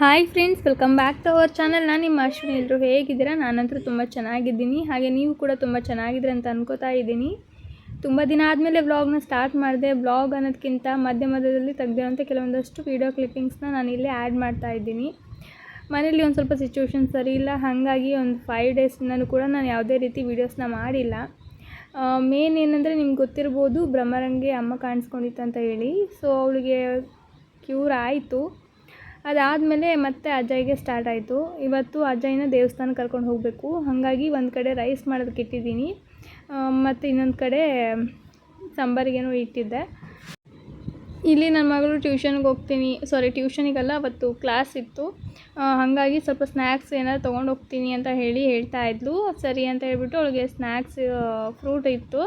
Hi friends, welcome back to our channel. ನಾನು ನಿಮ್ಮ ಅಶ್ವಿನಿ. ಎಲ್ಲರೂ ಹೇಗಿದ್ದೀರಾ? ನಾನಂತೂ ತುಂಬ ಚೆನ್ನಾಗಿದ್ದೀನಿ. ಹಾಗೆ ನೀವು ಕೂಡ ತುಂಬ ಚೆನ್ನಾಗಿದ್ದೀರ ಅಂತ ಅನ್ಕೋತಾ ಇದ್ದೀನಿ. ತುಂಬ ದಿನ ಆದಮೇಲೆ ವ್ಲಾಗ್ನ ಸ್ಟಾರ್ಟ್ ಮಾಡಿದೆ. ವ್ಲಾಗ್ ಅನ್ನೋದಕ್ಕಿಂತ ಮಧ್ಯದಲ್ಲಿ ತೆಗೆದಿರೋಂಥ ಕೆಲವೊಂದಷ್ಟು ವೀಡಿಯೋ ಕ್ಲಿಪ್ಪಿಂಗ್ಸ್ನ ನಾನು ಇಲ್ಲೇ ಆ್ಯಡ್ ಮಾಡ್ತಾ ಇದ್ದೀನಿ. ಮನೇಲಿ ಒಂದು ಸ್ವಲ್ಪ ಸಿಚುವೇಶನ್ ಸರಿ ಇಲ್ಲ, ಹಾಗಾಗಿ ಒಂದು 5 ಡೇಸ್ನೂ ಕೂಡ ನಾನು ಯಾವುದೇ ರೀತಿ ವೀಡಿಯೋಸ್ನ ಮಾಡಿಲ್ಲ. ಮೇನ್ ಏನಂದರೆ ನಿಮ್ಗೆ ಗೊತ್ತಿರ್ಬೋದು, ಬ್ರಹ್ಮರಂಗೆ ಅಮ್ಮ ಕಾಣಿಸ್ಕೊಂಡಿತ್ತು ಅಂತ ಹೇಳಿ. ಸೊ ಅವಳಿಗೆ ಕ್ಯೂರ್ ಆಯಿತು. ಅದಾದಮೇಲೆ ಮತ್ತೆ ಅಜಯ್ಗೆ ಸ್ಟಾರ್ಟ್ ಆಯಿತು. ಇವತ್ತು ಅಜಯ್ನ ದೇವಸ್ಥಾನಕ್ಕೆ ಕರ್ಕೊಂಡು ಹೋಗಬೇಕು. ಹಾಗಾಗಿ ಒಂದು ಕಡೆ ರೈಸ್ ಮಾಡೋದಕ್ಕೆ ಇಟ್ಟಿದ್ದೀನಿ, ಮತ್ತು ಇನ್ನೊಂದು ಕಡೆ ಸಾಂಬಾರಿಗೇನೋ ಇಟ್ಟಿದ್ದೆ. ಇಲ್ಲಿ ನನ್ನ ಮಗಳು ಟ್ಯೂಷನಿಗಲ್ಲ, ಅವತ್ತು ಕ್ಲಾಸ್ ಇತ್ತು. ಹಾಗಾಗಿ ಸ್ವಲ್ಪ ಸ್ನ್ಯಾಕ್ಸ್ ಏನಾದ್ರು ತೊಗೊಂಡು ಹೋಗ್ತೀನಿ ಅಂತ ಹೇಳ್ತಾ ಇದ್ಲು. ಸರಿ ಅಂತ ಹೇಳ್ಬಿಟ್ಟು ಅವಳಿಗೆ ಸ್ನ್ಯಾಕ್ಸ್ ಫ್ರೂಟ್ ಇತ್ತು,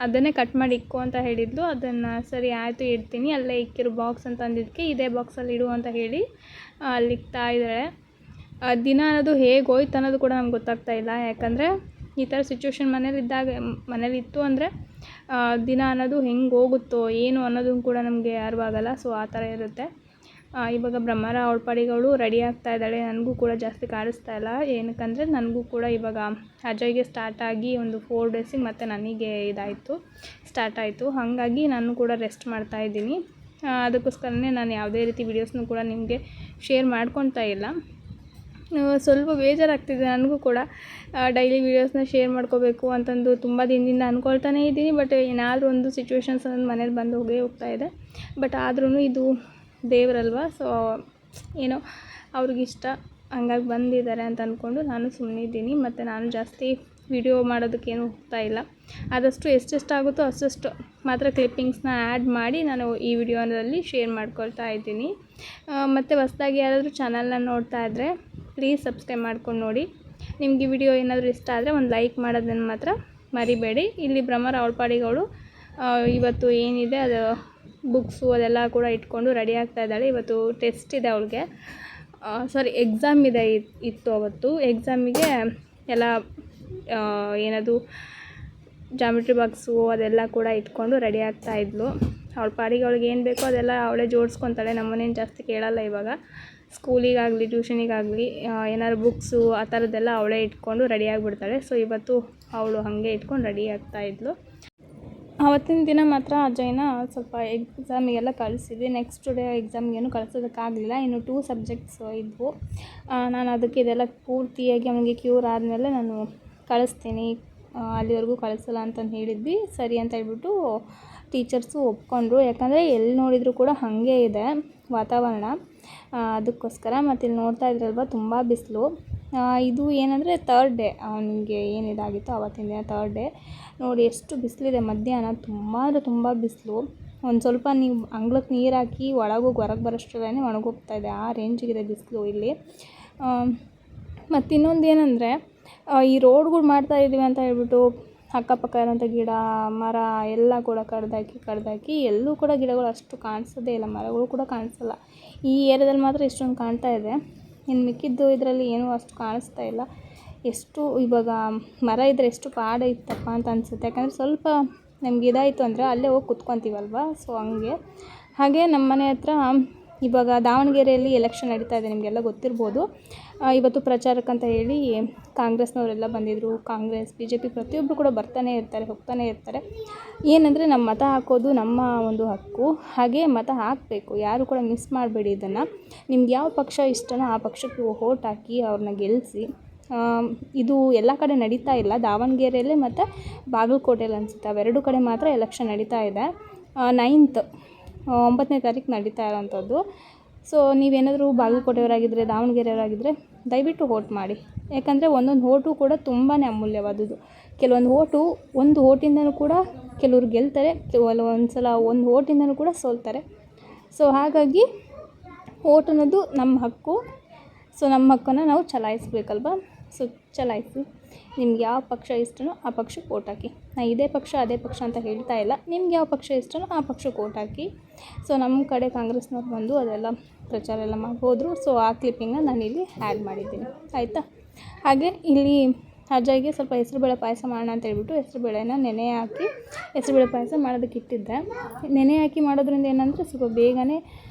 ಅದನ್ನೇ ಕಟ್ ಮಾಡಿ ಇಕ್ಕು ಅಂತ ಹೇಳಿದ್ಲು. ಅದನ್ನು ಸರಿ ಆಯಿತು ಇಡ್ತೀನಿ, ಅಲ್ಲೇ ಇಕ್ಕಿರೋ ಬಾಕ್ಸ್ ಅಂತ ಅಂದಿದ್ದಕ್ಕೆ ಇದೇ ಬಾಕ್ಸಲ್ಲಿ ಇಡು ಅಂತ ಹೇಳಿ ಅಲ್ಲಿ ಇಕ್ತಾ ಇದ್ದಾಳೆ. ದಿನ ಅನ್ನೋದು ಹೇಗೆ ಹೋಯ್ತು ಅನ್ನೋದು ಕೂಡ ನಮ್ಗೆ ಗೊತ್ತಾಗ್ತಾ ಇಲ್ಲ. ಯಾಕಂದರೆ ಈ ಥರ ಸಿಚುವೇಶನ್ ಮನೇಲಿತ್ತು ಅಂದರೆ ದಿನ ಅನ್ನೋದು ಹೆಂಗೆ ಹೋಗುತ್ತೋ ಏನು ಅನ್ನೋದನ್ನು ಕೂಡ ನಮಗೆ ಅರಿವಾಗಲ್ಲ. ಸೊ ಆ ಥರ ಇರುತ್ತೆ. ಇವಾಗ ಬ್ರಹ್ಮರ ಅವಳ ಪಾಡಿಗಳು ರೆಡಿ ಆಗ್ತಾ ಇದ್ದಾಳೆ. ನನಗೂ ಕೂಡ ಜಾಸ್ತಿ ಕಾಣಿಸ್ತಾ ಇಲ್ಲ. ಏನಕ್ಕಂದರೆ ನನಗೂ ಕೂಡ ಇವಾಗ ಅಜಯ್ಗೆ ಸ್ಟಾರ್ಟ್ ಆಗಿ ಒಂದು 4 ಡೇಸಿಗೆ ಮತ್ತು ನನಗೆ ಸ್ಟಾರ್ಟ್ ಆಯಿತು. ಹಾಗಾಗಿ ನಾನು ಕೂಡ ರೆಸ್ಟ್ ಮಾಡ್ತಾ ಇದ್ದೀನಿ. ಅದಕ್ಕೋಸ್ಕರನೇ ನಾನು ಯಾವುದೇ ರೀತಿ ವೀಡಿಯೋಸ್ನೂ ಕೂಡ ನಿಮಗೆ ಶೇರ್ ಮಾಡ್ಕೊತಾ ಇಲ್ಲ. ಸ್ವಲ್ಪ ಬೇಜಾರಾಗ್ತಿದೆ ನನಗೂ ಕೂಡ. ಡೈಲಿ ವೀಡಿಯೋಸ್ನ ಶೇರ್ ಮಾಡ್ಕೋಬೇಕು ಅಂತಂದು ತುಂಬ ದಿನದಿಂದ ಅಂದ್ಕೊಳ್ತಾನೇ ಇದ್ದೀನಿ. ಬಟ್ ಏನಾದರೂ ಒಂದು ಸಿಚುವೇಶನ್ಸ್ ಅನ್ನೋದು ಮನೇಲಿ ಬಂದು ಹೋಗ್ತಾ ಇದೆ. ಬಟ್ ಆದ್ರೂ ಇದು ದೇವರಲ್ವ, ಸೊ ಏನೋ ಅವ್ರಿಗಿಷ್ಟ, ಹಂಗಾಗಿ ಬಂದಿದ್ದಾರೆ ಅಂತ ಅಂದ್ಕೊಂಡು ನಾನು ಸುಮ್ಮನಿದ್ದೀನಿ. ಮತ್ತು ನಾನು ಜಾಸ್ತಿ ವಿಡಿಯೋ ಮಾಡೋದಕ್ಕೇನು ಹೋಗ್ತಾ ಇಲ್ಲ. ಆದಷ್ಟು ಎಷ್ಟೆಷ್ಟಾಗುತ್ತೋ ಅಷ್ಟು ಮಾತ್ರ ಕ್ಲಿಪ್ಪಿಂಗ್ಸ್ನ ಆ್ಯಡ್ ಮಾಡಿ ನಾನು ಈ ವಿಡಿಯೋದಲ್ಲಿ ಶೇರ್ ಮಾಡ್ಕೊಳ್ತಾ ಇದ್ದೀನಿ. ಮತ್ತು ಹೊಸದಾಗಿ ಯಾರಾದರೂ ಚಾನಲ್ನ ನೋಡ್ತಾ ಇದ್ದರೆ ಪ್ಲೀಸ್ ಸಬ್ಸ್ಕ್ರೈಬ್ ಮಾಡ್ಕೊಂಡು ನೋಡಿ. ನಿಮಗೆ ಈ ವಿಡಿಯೋ ಏನಾದರೂ ಇಷ್ಟ ಆದರೆ ಒಂದು ಲೈಕ್ ಮಾಡೋದನ್ನು ಮಾತ್ರ ಮರಿಬೇಡಿ. ಇಲ್ಲಿ ಬ್ರಹ್ಮರ ಅವಳ ಪಾಡಿಗಳು ಇವತ್ತು ಏನಿದೆ ಅದು ಬುಕ್ಸು ಅದೆಲ್ಲ ಕೂಡ ಇಟ್ಕೊಂಡು ರೆಡಿ ಆಗ್ತಾ ಇದ್ದಾಳೆ. ಇವತ್ತು ಟೆಸ್ಟ್ ಇದೆ ಅವಳಿಗೆ, ಎಕ್ಸಾಮ್ ಇತ್ತು ಅವತ್ತು. ಎಕ್ಸಾಮಿಗೆ ಎಲ್ಲ ಏನದು ಜಾಮಿಟ್ರಿ ಬಾಕ್ಸು ಅದೆಲ್ಲ ಕೂಡ ಇಟ್ಕೊಂಡು ರೆಡಿ ಆಗ್ತಾಯಿದ್ಲು. ಅವಳ ಪಾಡಿಗೆ ಅವಳಿಗೆ ಏನು ಬೇಕೋ ಅದೆಲ್ಲ ಅವಳೇ ಜೋಡಿಸ್ಕೊತಾಳೆ. ನಮ್ಮನೇನು ಜಾಸ್ತಿ ಕೇಳಲ್ಲ ಇವಾಗ. ಸ್ಕೂಲಿಗಾಗಲಿ ಟ್ಯೂಷನಿಗಾಗಲಿ ಏನಾದ್ರು ಬುಕ್ಸು ಆ ಥರದ್ದೆಲ್ಲ ಅವಳೇ ಇಟ್ಕೊಂಡು ರೆಡಿ ಆಗಿಬಿಡ್ತಾಳೆ. ಸೊ ಇವತ್ತು ಅವಳು ಹಾಗೆ ಇಟ್ಕೊಂಡು ರೆಡಿ ಆಗ್ತಾಯಿದ್ಲು. ಆವತ್ತಿನ ದಿನ ಮಾತ್ರ ಅಜಯ್ನ ಸ್ವಲ್ಪ ಎಕ್ಸಾಮಿಗೆಲ್ಲ ಕಳಿಸಿದ್ವಿ. Next day ಎಕ್ಸಾಮ್ಗೇನು ಕಳಿಸೋದಕ್ಕಾಗಲಿಲ್ಲ. ಇನ್ನು 2 ಸಬ್ಜೆಕ್ಟ್ಸ್ ಇದ್ವು. ನಾನು ಅದಕ್ಕೆ ಇದೆಲ್ಲ ಪೂರ್ತಿಯಾಗಿ ಅವನಿಗೆ ಕ್ಯೂರ್ ಆದಮೇಲೆ ನಾನು ಕಳಿಸ್ತೀನಿ, ಅಲ್ಲಿವರೆಗೂ ಕಳಿಸಲ್ಲ ಅಂತಂದು ಹೇಳಿದ್ವಿ. ಸರಿ ಅಂತ ಹೇಳ್ಬಿಟ್ಟು ಟೀಚರ್ಸು ಒಪ್ಕೊಂಡ್ರು. ಯಾಕಂದರೆ ಎಲ್ಲಿ ನೋಡಿದರೂ ಕೂಡ ಹಾಗೆ ಇದೆ ವಾತಾವರಣ, ಅದಕ್ಕೋಸ್ಕರ. ಮತ್ತು ಇಲ್ಲಿ ನೋಡ್ತಾ ಇದ್ರಲ್ವ ತುಂಬ ಬಿಸಿಲು. ಇದು ಏನಂದರೆ 3rd ಡೇ ಅವನಿಗೆ ಏನಿದಾಗಿತ್ತು ಆವತ್ತಿನ ದಿನ 3rd ಡೇ. ನೋಡಿ ಎಷ್ಟು ಬಿಸಿಲಿದೆ. ಮಧ್ಯಾಹ್ನ ತುಂಬ ಅಂದರೆ ತುಂಬ ಬಿಸಿಲು. ಒಂದು ಸ್ವಲ್ಪ ನೀವು ಅಂಗ್ಳಕ್ಕೆ ನೀರು ಹಾಕಿ ಒಳಗೋಗಿ ಹೊರಗೆ ಬರೋಷ್ಟರಲ್ಲೇ ಒಣಗೋಗ್ತಾಯಿದೆ, ಆ ರೇಂಜಿಗಿದೆ ಬಿಸಿಲು ಇಲ್ಲಿ. ಮತ್ತು ಇನ್ನೊಂದು ಏನಂದರೆ ಈ ರೋಡ್ಗಳು ಮಾಡ್ತಾಯಿದ್ದೀವಿ ಅಂತ ಹೇಳ್ಬಿಟ್ಟು ಅಕ್ಕಪಕ್ಕ ಇರೋಂಥ ಗಿಡ ಮರ ಎಲ್ಲ ಕೂಡ ಕಡ್ದಾಕಿ ಎಲ್ಲೂ ಕೂಡ ಗಿಡಗಳು ಅಷ್ಟು ಕಾಣಿಸೋದೇ ಇಲ್ಲ, ಮರಗಳು ಕೂಡ ಕಾಣಿಸಲ್ಲ. ಈ ಏರಿಯಾದಲ್ಲಿ ಮಾತ್ರ ಇಷ್ಟೊಂದು ಕಾಣ್ತಾ ಇದೆ. ಇನ್ನು ಮಿಕ್ಕಿದ್ದು ಇದರಲ್ಲಿ ಏನೂ ಅಷ್ಟು ಕಾಣಿಸ್ತಾ ಇಲ್ಲ. ಎಷ್ಟು ಇವಾಗ ಮರ ಇದ್ದರೆ ಎಷ್ಟು ಪಾಡ ಇತ್ತಪ್ಪ ಅಂತ ಅನಿಸುತ್ತೆ. ಯಾಕಂದರೆ ಸ್ವಲ್ಪ ನಮ್ಗೆ ಇದಾಯಿತು ಅಂದರೆ ಅಲ್ಲೇ ಹೋಗಿ ಕುತ್ಕೊತೀವಲ್ವ, ಸೊ ಹಂಗೆ. ಹಾಗೆ ನಮ್ಮ ಮನೆ ಹತ್ರ ಇವಾಗ ದಾವಣಗೆರೆಯಲ್ಲಿ ಎಲೆಕ್ಷನ್ ನಡೀತಾ ಇದೆ, ನಿಮಗೆಲ್ಲ ಗೊತ್ತಿರ್ಬೋದು. ಇವತ್ತು ಪ್ರಚಾರಕ್ಕಂತ ಹೇಳಿ ಕಾಂಗ್ರೆಸ್ನವರೆಲ್ಲ ಬಂದಿದ್ದರು. ಕಾಂಗ್ರೆಸ್ BJP ಪ್ರತಿಯೊಬ್ಬರು ಕೂಡ ಹೋಗ್ತಾನೆ ಇರ್ತಾರೆ. ಏನಂದರೆ ನಮ್ಮ ಮತ ಹಾಕೋದು ನಮ್ಮ ಒಂದು ಹಕ್ಕು, ಹಾಗೆ ಮತ ಹಾಕಬೇಕು. ಯಾರು ಕೂಡ ಮಿಸ್ ಮಾಡಬೇಡಿ ಇದನ್ನು. ನಿಮ್ಗೆ ಯಾವ ಪಕ್ಷ ಇಷ್ಟನೋ ಆ ಪಕ್ಷಕ್ಕೆ ವೋಟ್ ಹಾಕಿ ಅವ್ರನ್ನ ಗೆಲ್ಲಿಸಿ. ಇದು ಎಲ್ಲ ಕಡೆ ನಡೀತಾ ಇಲ್ಲ, ದಾವಣಗೆರೆಯಲ್ಲಿ ಮತ್ತು ಬಾಗಲಕೋಟೆಯಲ್ಲಿ ಅನಿಸುತ್ತೆ, ಅವೆರಡು ಕಡೆ ಮಾತ್ರ ಎಲೆಕ್ಷನ್ ನಡೀತಾ ಇದೆ. 9ನೇ ತಾರೀಕು ನಡೀತಾ ಇರೋವಂಥದ್ದು. ಸೊ ನೀವೇನಾದರೂ ಬಾಗಲಕೋಟೆಯವರಾಗಿದ್ದರೆ ದಾವಣಗೆರೆಯವರಾಗಿದ್ದರೆ ದಯವಿಟ್ಟು ವೋಟ್ ಮಾಡಿ. ಯಾಕಂದರೆ ಒಂದೊಂದು ವೋಟು ಕೂಡ ತುಂಬಾ ಅಮೂಲ್ಯವಾದದ್ದು. ಕೆಲವೊಂದು ವೋಟು ಒಂದು ವೋಟಿಂದನೂ ಕೂಡ ಕೆಲವ್ರು ಗೆಲ್ತಾರೆ, ಒಂದು ಸಲ ಒಂದು ವೋಟಿಂದನೂ ಕೂಡ ಸೋಲ್ತಾರೆ. ಸೊ ಹಾಗಾಗಿ ವೋಟ್ ಅನ್ನೋದು ನಮ್ಮ ಹಕ್ಕು. ಸೊ ನಮ್ಮ ಹಕ್ಕನ್ನು ನಾವು ಚಲಾಯಿಸಬೇಕಲ್ವ. ಸೊ ಚಲಾಯಿಸಿ. ನಿಮ್ಗೆ ಯಾವ ಪಕ್ಷ ಇಷ್ಟನೋ ಆ ಪಕ್ಷಕ್ಕೆ ವೋಟ್ ಹಾಕಿ. ನಾನು ಇದೇ ಪಕ್ಷ ಅದೇ ಪಕ್ಷ ಅಂತ ಹೇಳ್ತಾ ಇಲ್ಲ, ನಿಮ್ಗೆ ಯಾವ ಪಕ್ಷ ಇಷ್ಟನೋ ಆ ಪಕ್ಷಕ್ಕೆ ವೋಟ್ ಹಾಕಿ. ಸೊ ನಮ್ಮ ಕಡೆ ಕಾಂಗ್ರೆಸ್ನವ್ರು ಬಂದು ಅದೆಲ್ಲ ಪ್ರಚಾರ ಎಲ್ಲ ಮಾಡಿ ಹೋದರು. ಸೊ ಆ ಕ್ಲಿಪ್ಪಿಂಗನ್ನ ನಾನಿಲ್ಲಿ ಆ್ಯಡ್ ಮಾಡಿದ್ದೀನಿ, ಆಯಿತಾ. ಹಾಗೆ ಇಲ್ಲಿ ಅಜಯ್ಗೆ ಸ್ವಲ್ಪ ಹೆಸರುಬೇಳೆ ಪಾಯಸ ಮಾಡೋಣ ಅಂತ ಹೇಳ್ಬಿಟ್ಟು ಹೆಸರುಬೇಳೆನ ನೆನೆ ಹಾಕಿ ಹೆಸರುಬೇಳೆ ಪಾಯಸ ಮಾಡೋದಕ್ಕೆ ಇಟ್ಟಿದ್ದೆ. ನೆನೆ ಹಾಕಿ ಮಾಡೋದ್ರಿಂದ ಏನಂದರೆ ಸ್ವಲ್ಪ ಬೇಗನೆ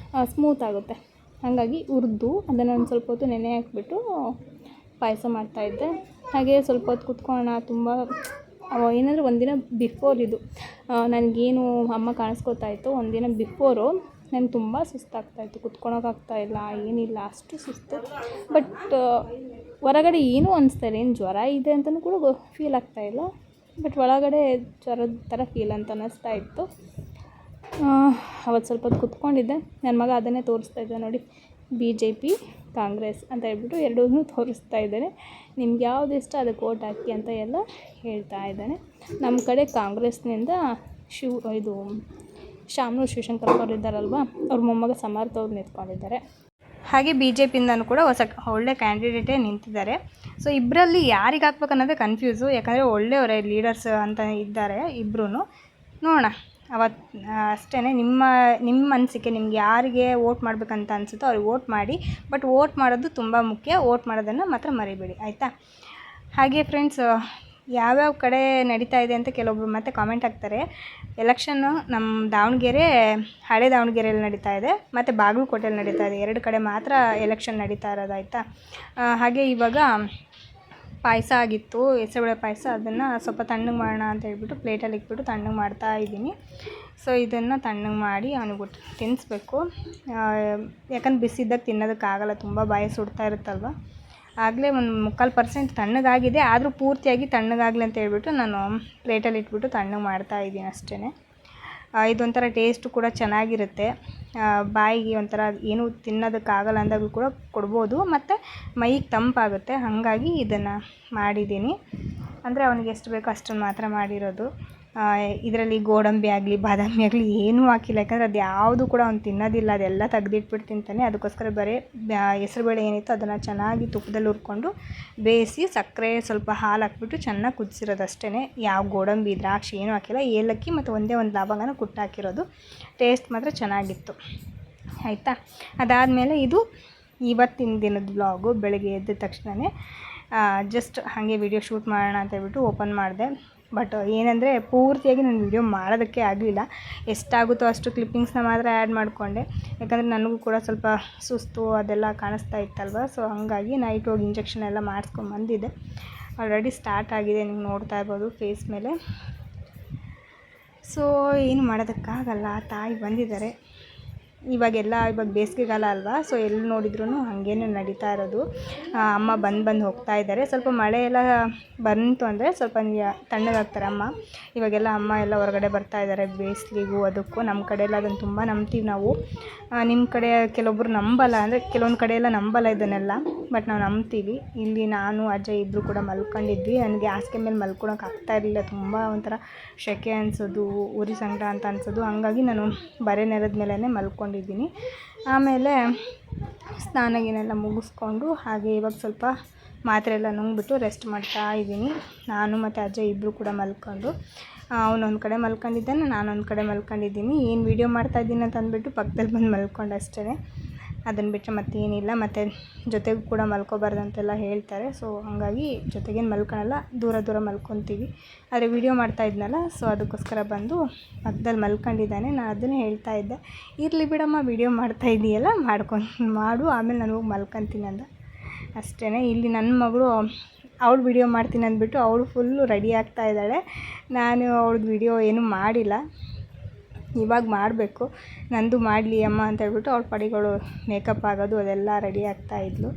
ಸ್ಮೂತ್ ಆಗುತ್ತೆ. ಹಾಗಾಗಿ ಹುರಿದು ಅದನ್ನು ಒಂದು ಸ್ವಲ್ಪ ಹೊತ್ತು ನೆನೆ ಹಾಕ್ಬಿಟ್ಟು ಪಾಯಸ ಮಾಡ್ತಾಯಿದ್ದೆ. ಹಾಗೆ ಸ್ವಲ್ಪ ಹೊತ್ತು ಕುತ್ಕೊಳ್ಳೋಣ, ತುಂಬ ಏನಂದರೆ ಒಂದಿನ ಬಿಫೋರ್ ಇದು ನನಗೇನು ಅಮ್ಮ ಕಾಣಿಸ್ಕೊತಾ ಇತ್ತು. ಒಂದಿನ ಬಿಫೋರು ನನಗೆ ತುಂಬ ಸುಸ್ತಾಗ್ತಾಯಿತ್ತು, ಕುತ್ಕೊಳೋಕ್ಕಾಗ್ತಾಯಿಲ್ಲ, ಏನಿಲ್ಲ, ಅಷ್ಟು ಸುಸ್ತು. ಬಟ್ ಹೊರಗಡೆ ಏನೂ ಅನಿಸ್ತಾಯಿಲ್ಲ, ಏನು ಜ್ವರ ಇದೆ ಅಂತಲೂ ಕೂಡ ಫೀಲ್ ಆಗ್ತಾಯಿಲ್ಲ. ಬಟ್ ಒಳಗಡೆ ಜ್ವರದ ಥರ ಫೀಲ್ ಅಂತ ಅನ್ನಿಸ್ತಾ ಇತ್ತು. ಅವತ್ತು ಸ್ವಲ್ಪ ಹೊತ್ತು ಕುತ್ಕೊಂಡಿದ್ದೆ. ನನ್ನ ಮಗ ಅದನ್ನೇ ತೋರಿಸ್ತಾ ಇದ್ದೆ ನೋಡಿ, BJP ಕಾಂಗ್ರೆಸ್ ಅಂತ ಹೇಳ್ಬಿಟ್ಟು ಎರಡೂ ತೋರಿಸ್ತಾ ಇದ್ದಾನೆ. ನಿಮ್ಗೆ ಯಾವ್ದು ಇಷ್ಟ ಅದಕ್ಕೆ ಓಟ್ ಹಾಕಿ ಅಂತ ಎಲ್ಲ ಹೇಳ್ತಾ ಇದ್ದಾನೆ. ನಮ್ಮ ಕಡೆ ಕಾಂಗ್ರೆಸ್ನಿಂದ ಇದು ಶಾಮನೂರು ಶಿವಶಂಕರ್ ಅವರು ಇದ್ದಾರಲ್ವ, ಅವ್ರ ಮೊಮ್ಮಗ ಸಮರ್ಥ ಅವ್ರು ನಿಂತ್ಕೊಂಡಿದ್ದಾರೆ. ಹಾಗೆ BJPಯಿಂದನೂ ಕೂಡ ಒಳ್ಳೆ ಕ್ಯಾಂಡಿಡೇಟೇ ನಿಂತಿದ್ದಾರೆ. ಸೊ ಇಬ್ಬರಲ್ಲಿ ಯಾರಿಗೆ ಹಾಕ್ಬೇಕು ಅನ್ನೋದೇ ಕನ್ಫ್ಯೂಸು. ಯಾಕಂದರೆ ಒಳ್ಳೆಯವರೇ ಲೀಡರ್ಸ್ ಅಂತ ಇದ್ದಾರೆ ಇಬ್ಬರೂ. ನೋಡೋಣ ಅವತ್ತು ಅಷ್ಟೇ. ನಿಮ್ಮ ಅನಿಸಿಕೆ, ನಿಮ್ಗೆ ಯಾರಿಗೆ ವೋಟ್ ಮಾಡಬೇಕಂತ ಅನಿಸುತ್ತೋ ಅವ್ರಿಗೆ ವೋಟ್ ಮಾಡಿ. ಬಟ್ ವೋಟ್ ಮಾಡೋದು ತುಂಬ ಮುಖ್ಯ. ವೋಟ್ ಮಾಡೋದನ್ನು ಮಾತ್ರ ಮರಿಬೇಡಿ, ಆಯಿತಾ? ಹಾಗೆ ಫ್ರೆಂಡ್ಸ್, ಯಾವ್ಯಾವ ಕಡೆ ನಡೀತಾ ಇದೆ ಅಂತ ಕೆಲವೊಬ್ರು ಮತ್ತೆ ಕಾಮೆಂಟ್ ಹಾಕ್ತಾರೆ. ಎಲೆಕ್ಷನ್ನು ನಮ್ಮ ದಾವಣಗೆರೆ, ಹಳೆ ದಾವಣಗೆರೆಯಲ್ಲಿ ನಡೀತಾ ಇದೆ, ಮತ್ತು ಬಾಗಲಕೋಟೆಯಲ್ಲಿ ನಡೀತಾ ಇದೆ. 2 ಕಡೆ ಮಾತ್ರ ಎಲೆಕ್ಷನ್ ನಡೀತಾ ಇರೋದು, ಆಯಿತಾ? ಹಾಗೆ ಇವಾಗ ಪಾಯಸ ಆಗಿತ್ತು, ಹೆಸರುಬೇಳೆ ಪಾಯಸ. ಅದನ್ನು ಸ್ವಲ್ಪ ತಣ್ಣಗೆ ಮಾಡೋಣ ಅಂತ ಹೇಳ್ಬಿಟ್ಟು ಪ್ಲೇಟಲ್ಲಿ ಇಟ್ಬಿಟ್ಟು ತಣ್ಣಗೆ ಮಾಡ್ತಾ ಇದ್ದೀನಿ. ಸೊ ಇದನ್ನು ತಣ್ಣಗೆ ಮಾಡಿ ಅವನಿಗೆ ತಿನ್ನಿಸ್ಬೇಕು. ಯಾಕಂದ್ರೆ ಬಿಸಿದ್ದಾಗ ತಿನ್ನೋದಕ್ಕಾಗಲ್ಲ, ತುಂಬ ಬಾಯಿ ಸುಡ್ತಾ ಇರುತ್ತಲ್ವ. ಆಗಲೇ ಒಂದು 3/4% ತಣ್ಣಗಾಗಿದೆ, ಆದರೂ ಪೂರ್ತಿಯಾಗಿ ತಣ್ಣಗಾಗಲಿ ಅಂತ ಹೇಳ್ಬಿಟ್ಟು ನಾನು ಪ್ಲೇಟಲ್ಲಿ ಇಟ್ಬಿಟ್ಟು ತಣ್ಣಗೆ ಮಾಡ್ತಾ ಇದ್ದೀನಿ ಅಷ್ಟೇ. ಇದೊಂಥರ ಟೇಸ್ಟು ಕೂಡ ಚೆನ್ನಾಗಿರುತ್ತೆ. ಬಾಯಿಗೆ ಒಂಥರ ಏನೂ ತಿನ್ನೋದಕ್ಕಾಗಲ್ಲ ಅಂದಾಗಲೂ ಕೂಡ ಕೊಡ್ಬೋದು, ಮತ್ತು ಮೈಗೆ ತಂಪಾಗುತ್ತೆ. ಹಾಗಾಗಿ ಇದನ್ನು ಮಾಡಿದ್ದೀನಿ. ಅಂದರೆ ಅವನಿಗೆ ಎಷ್ಟು ಬೇಕೋ ಅಷ್ಟನ್ನು ಮಾತ್ರ ಮಾಡಿರೋದು. ಇದರಲ್ಲಿ ಗೋಡಂಬಿ ಆಗಲಿ ಬಾದಾಮಿ ಆಗಲಿ ಏನೂ ಹಾಕಿಲ್ಲ. ಯಾಕಂದರೆ ಅದು ಯಾವುದು ಕೂಡ ಅವ್ನು ತಿನ್ನೋದಿಲ್ಲ, ಅದೆಲ್ಲ ತೆಗ್ದಿಟ್ಬಿಟ್ಟು ತಿಂತಾನೆ. ಅದಕ್ಕೋಸ್ಕರ ಬರೀ ಹೆಸರುಬೇಳೆ ಏನಿತ್ತು ಅದನ್ನು ಚೆನ್ನಾಗಿ ತುಪ್ಪದಲ್ಲಿ ಹುರ್ಕೊಂಡು ಬೇಯಿಸಿ ಸಕ್ಕರೆ ಸ್ವಲ್ಪ ಹಾಲು ಹಾಕ್ಬಿಟ್ಟು ಚೆನ್ನಾಗಿ ಕುದಿಸಿರೋದು ಅಷ್ಟೇ. ಯಾವ ಗೋಡಂಬಿ ದ್ರಾಕ್ಷಿ ಏನೂ ಹಾಕಿಲ್ಲ. ಏಲಕ್ಕಿ ಮತ್ತು ಒಂದೇ ಒಂದು ಲವಂಗನ ಕುಟ್ಟು ಹಾಕಿರೋದು. ಟೇಸ್ಟ್ ಮಾತ್ರ ಚೆನ್ನಾಗಿತ್ತು, ಆಯಿತಾ? ಅದಾದಮೇಲೆ ಇದು ಇವತ್ತಿನ ದಿನದ ವ್ಲಾಗು. ಬೆಳಗ್ಗೆ ಎದ್ದ ತಕ್ಷಣವೇ ಜಸ್ಟ್ ಹಾಗೆ ವಿಡಿಯೋ ಶೂಟ್ ಮಾಡೋಣ ಅಂತ ಹೇಳ್ಬಿಟ್ಟು ಓಪನ್ ಮಾಡಿದೆ. ಬಟ್ ಏನಂದರೆ ಪೂರ್ತಿಯಾಗಿ ನಾನು ವಿಡಿಯೋ ಮಾಡೋದಕ್ಕೆ ಆಗಲಿಲ್ಲ. ಎಷ್ಟಾಗುತ್ತೋ ಅಷ್ಟು ಕ್ಲಿಪ್ಪಿಂಗ್ಸ್ನ ಮಾತ್ರ ಆ್ಯಡ್ ಮಾಡಿಕೊಂಡೆ. ಯಾಕಂದರೆ ನನಗೂ ಕೂಡ ಸ್ವಲ್ಪ ಸುಸ್ತು ಅದೆಲ್ಲ ಕಾಣಿಸ್ತಾ ಇತ್ತಲ್ವ. ಸೊ ಹಾಗಾಗಿ ನೈಟ್ ಹೋಗಿ ಇಂಜೆಕ್ಷನ್ ಎಲ್ಲ ಮಾಡಿಸ್ಕೊಂಬಂದಿದ್ದೆ. ಆಲ್ರೆಡಿ ಸ್ಟಾರ್ಟ್ ಆಗಿದೆ, ನೀವು ನೋಡ್ತಾ ಇರ್ಬೋದು ಫೇಸ್ ಮೇಲೆ. ಸೊ ಏನು ಮಾಡೋದಕ್ಕಾಗಲ್ಲ, ತಾಯಿ ಬಂದಿದ್ದಾರೆ. ಇವಾಗ ಬೇಸಿಗೆಗಾಲ ಅಲ್ವಾ, ಸೊ ಎಲ್ಲಿ ನೋಡಿದ್ರೂ ಹಾಗೇನೆ ನಡೀತಾ ಇರೋದು. ಅಮ್ಮ ಬಂದು ಹೋಗ್ತಾ ಇದ್ದಾರೆ. ಸ್ವಲ್ಪ ಮಳೆ ಎಲ್ಲ ಬಂತು ಅಂದರೆ ಸ್ವಲ್ಪ ತಣ್ಣಗಾಗ್ತಾರೆ ಅಮ್ಮ. ಇವಾಗೆಲ್ಲ ಅಮ್ಮ ಎಲ್ಲ ಹೊರಗಡೆ ಬರ್ತಾ ಇದ್ದಾರೆ ಬೇಸಿಗೆಗೂ ಅದಕ್ಕೂ. ನಮ್ಮ ಕಡೆ ಎಲ್ಲ ಅದನ್ನು ತುಂಬ ನಂಬ್ತೀವಿ ನಾವು. ನಿಮ್ಮ ಕಡೆ ಕೆಲವೊಬ್ಬರು ನಂಬಲ್ಲ, ಅಂದರೆ ಕೆಲವೊಂದು ಕಡೆ ಎಲ್ಲ ನಂಬಲ್ಲ ಇದನ್ನೆಲ್ಲ. ಬಟ್ ನಾವು ನಂಬ್ತೀವಿ. ಇಲ್ಲಿ ನಾನು ಅಜ್ಜ ಇಬ್ಬರು ಕೂಡ ಮಲ್ಕೊಂಡಿದ್ವಿ. ನನಗೆ ಹಾಸಿಗೆ ಮೇಲೆ ಮಲ್ಕೊಳಕ್ಕೆ ಆಗ್ತಾ ಇರಲಿಲ್ಲ, ತುಂಬ ಒಂಥರ ಸೆಕೆ ಅನಿಸೋದು, ಉರಿ ಸಂಕಟ ಅಂತ ಅನಿಸೋದು. ಹಾಗಾಗಿ ನಾನು ಬರೆ ನೆಲದ ಮೇಲೇ ಮಲ್ಕೊಂಡಿದ್ದೀನಿ. ಆಮೇಲೆ ಸ್ನಾನ ಮುಗಿಸ್ಕೊಂಡು ಹಾಗೆ ಇವಾಗ ಸ್ವಲ್ಪ ಮಾತ್ರೆ ಎಲ್ಲ ನುಂಗ್ಬಿಟ್ಟು ರೆಸ್ಟ್ ಮಾಡ್ತಾ ಇದ್ದೀನಿ. ನಾನು ಮತ್ತು ಅಜ್ಜ ಇಬ್ಬರು ಕೂಡ ಮಲ್ಕೊಂಡು, ಅವನೊಂದು ಕಡೆ ಮಲ್ಕೊಂಡಿದ್ದಾನೆ, ನಾನೊಂದು ಕಡೆ ಮಲ್ಕೊಂಡಿದ್ದೀನಿ. ಏನು ವೀಡಿಯೋ ಮಾಡ್ತಾಯಿದ್ದೀನಿ ಅಂತ ಅಂದ್ಬಿಟ್ಟು ಪಕ್ಕದಲ್ಲಿ ಬಂದು ಮಲ್ಕೊಂಡು ಅಷ್ಟೇ. ಅದನ್ನು ಬಿಟ್ಟರೆ ಮತ್ತೇನಿಲ್ಲ. ಮತ್ತು ಜೊತೆಗೂ ಕೂಡ ಮಲ್ಕೋಬಾರ್ದು ಅಂತೆಲ್ಲ ಹೇಳ್ತಾರೆ. ಸೊ ಹಾಗಾಗಿ ಜೊತೆಗೇನು ಮಲ್ಕೊಳಲ್ಲ, ದೂರ ಮಲ್ಕೊತೀವಿ. ಆದರೆ ವೀಡಿಯೋ ಮಾಡ್ತಾಯಿದ್ನಲ್ಲ, ಸೊ ಅದಕ್ಕೋಸ್ಕರ ಬಂದು ಪಕ್ಕದಲ್ಲಿ ಮಲ್ಕೊಂಡಿದ್ದಾನೆ. ನಾನು ಅದನ್ನೇ ಹೇಳ್ತಾ ಇದ್ದೆ, ಇರಲಿ ಬಿಡಮ್ಮ, ವೀಡಿಯೋ ಮಾಡ್ತಾಯಿದ್ದೀಯಲ್ಲ ಮಾಡು, ಆಮೇಲೆ ನಾನು ಹೋಗಿ ಮಲ್ಕೊತೀನಿ ಅಂದ ಅಷ್ಟೇ. ಇಲ್ಲಿ ನನ್ನ ಮಗಳು ಅವಳು ವೀಡಿಯೋ ಮಾಡ್ತೀನಿ ಅಂದ್ಬಿಟ್ಟು ಅವಳು ಫುಲ್ಲು ರೆಡಿ ಆಗ್ತಾ ಇದ್ದಾಳೆ. ನಾನು ಅವಳದ್ದು ವೀಡಿಯೋ ಏನೂ ಮಾಡಿಲ್ಲ, ಇವಾಗ ಮಾಡಬೇಕು. ನಂದು ಮಾಡಲಿ ಅಮ್ಮ ಅಂತ ಹೇಳ್ಬಿಟ್ಟು ಅವಳ ಪಡಿಗಳು ಮೇಕಪ್ ಆಗೋದು ಅದೆಲ್ಲ ರೆಡಿ ಆಗ್ತಾಯಿದ್ಲು.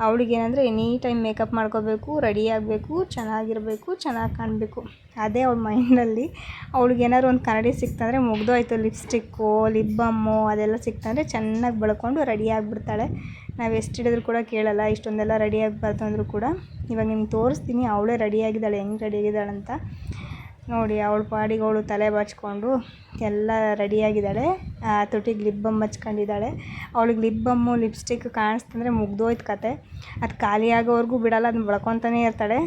ಅವಳಿಗೇನೆಂದರೆ ಎನಿ ಟೈಮ್ ಮೇಕಪ್ ಮಾಡ್ಕೋಬೇಕು, ರೆಡಿ ಆಗಬೇಕು, ಚೆನ್ನಾಗಿರಬೇಕು, ಚೆನ್ನಾಗಿ ಕಾಣಬೇಕು, ಅದೇ ಅವಳ ಮೈಂಡಲ್ಲಿ. ಅವಳಿಗೇನಾದ್ರು ಒಂದು ಕನ್ನಡಿ ಸಿಕ್ತಂದರೆ ಮುಗ್ದೋಯ್ತು. ಲಿಪ್ಸ್ಟಿಕ್ಕು, ಲಿಪ್ ಬಾಮು ಅದೆಲ್ಲ ಸಿಕ್ತಂದರೆ ಚೆನ್ನಾಗಿ ಬೆಳ್ಕೊಂಡು ರೆಡಿ ಆಗಿಬಿಡ್ತಾಳೆ. ನಾವು ಎಷ್ಟು ಹಿಡಿದ್ರು ಕೂಡ ಕೇಳಲ್ಲ. ಇಷ್ಟೊಂದೆಲ್ಲ ರೆಡಿ ಆಗಬಾರ್ದು ಅಂದರೂ ಕೂಡ. ಇವಾಗ ನಿಮ್ಗೆ ತೋರಿಸ್ತೀನಿ ಅವಳೇ ರೆಡಿಯಾಗಿದ್ದಾಳೆ, ಹೆಂಗೆ ರೆಡಿಯಾಗಿದ್ದಾಳೆ ಅಂತ ನೋಡಿ. ಅವಳ ಪಾಡಿಗೆ ಅವಳು ತಲೆ ಬಾಚ್ಕೊಂಡು ಎಲ್ಲ ರೆಡಿಯಾಗಿದ್ದಾಳೆ. ತುಟಿಗೆ ಲಿಪ್ ಬಾಮ್ ಹಚ್ಕೊಂಡಿದ್ದಾಳೆ. ಅವಳಿಗೆ ಲಿಪ್ ಬಾಮು ಲಿಪ್ಸ್ಟಿಕ್ ಕಾಣಿಸ್ತಂದರೆ ಮುಗ್ದೋಯ್ತು ಕತೆ. ಅದು ಖಾಲಿ ಆಗೋವರೆಗೂ ಬಿಡಲ್ಲ, ಅದನ್ನ ಬೆಳ್ಕೊತಾನೇ ಇರ್ತಾಳೆ.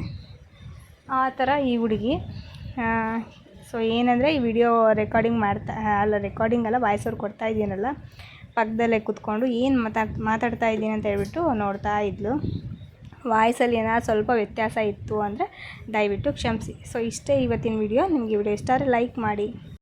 ಆ ಥರ ಈ ಹುಡುಗಿ. ಸೊ ಏನಂದರೆ ಈ ವಿಡಿಯೋ ರೆಕಾರ್ಡಿಂಗ್ ಅಲ್ಲ ವಾಯ್ಸ್ ಓವರ್ ಕೊಡ್ತಾ ಇದ್ದೀನಲ್ಲ, ಪಕ್ಕದಲ್ಲೇ ಕೂತ್ಕೊಂಡು ಏನು ಮಾತಾಡ್ತಾ ಇದ್ದೀನಿ ಅಂತ ಹೇಳ್ಬಿಟ್ಟು ನೋಡ್ತಾ ಇದ್ಲು. ವಾಯ್ಸಲ್ಲಿ ಏನಾದ್ರು ಸ್ವಲ್ಪ ವ್ಯತ್ಯಾಸ ಇತ್ತು ಅಂದರೆ ದಯವಿಟ್ಟು ಕ್ಷಮಿಸಿ. ಸೊ ಇಷ್ಟೇ ಇವತ್ತಿನ ವಿಡಿಯೋ. ನಿಮಗೆ ವಿಡಿಯೋ ಇಷ್ಟ ಆದರೆ ಲೈಕ್ ಮಾಡಿ.